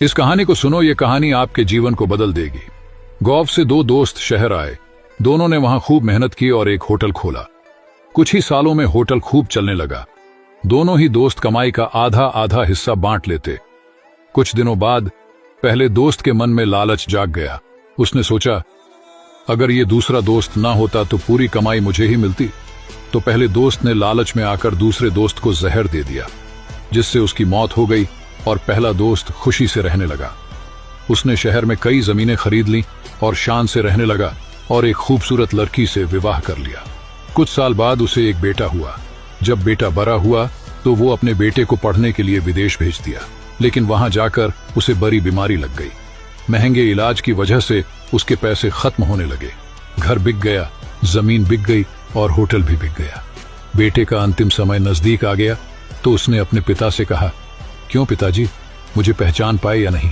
इस कहानी को सुनो, ये कहानी आपके जीवन को बदल देगी। गांव से दो दोस्त शहर आए। दोनों ने वहां खूब मेहनत की और एक होटल खोला। कुछ ही सालों में होटल खूब चलने लगा। दोनों ही दोस्त कमाई का आधा आधा हिस्सा बांट लेते। कुछ दिनों बाद पहले दोस्त के मन में लालच जाग गया। उसने सोचा, अगर ये दूसरा दोस्त ना होता तो पूरी कमाई मुझे ही मिलती। तो पहले दोस्त ने लालच में आकर दूसरे दोस्त को जहर दे दिया, जिससे उसकी मौत हो गई और पहला दोस्त खुशी से रहने लगा। उसने शहर में कई जमीनें खरीद ली और शान से रहने लगा और एक खूबसूरत लड़की से विवाह कर लिया। कुछ साल बाद उसे एक बेटा हुआ। जब बेटा बड़ा हुआ तो वो अपने बेटे को पढ़ने के लिए विदेश भेज दिया, लेकिन वहां जाकर उसे बड़ी बीमारी लग गई। महंगे इलाज की वजह से उसके पैसे खत्म होने लगे। घर बिक गया, जमीन बिक गई और होटल भी बिक गया। बेटे का अंतिम समय नजदीक आ गया तो उसने अपने पिता से कहा, क्यों पिताजी, मुझे पहचान पाए या नहीं?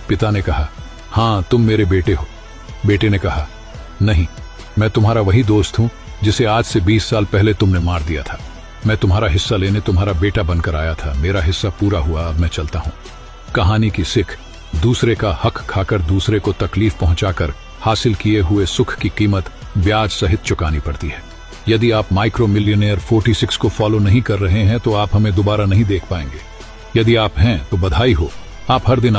पिता ने कहा, हाँ, तुम मेरे बेटे हो। बेटे ने कहा, नहीं, मैं तुम्हारा वही दोस्त हूं जिसे आज से 20 साल पहले तुमने मार दिया था। मैं तुम्हारा हिस्सा लेने तुम्हारा बेटा बनकर आया था। मेरा हिस्सा पूरा हुआ, अब मैं चलता हूं। कहानी की सीख, दूसरे का हक खाकर दूसरे को तकलीफ पहुंचाकर हासिल किए हुए सुख की कीमत ब्याज सहित चुकानी पड़ती है। यदि आप माइक्रो मिलियनेयर 46 को फॉलो नहीं कर रहे हैं तो आप हमें दोबारा नहीं देख पाएंगे। यदि आप हैं तो बधाई हो, आप हर दिन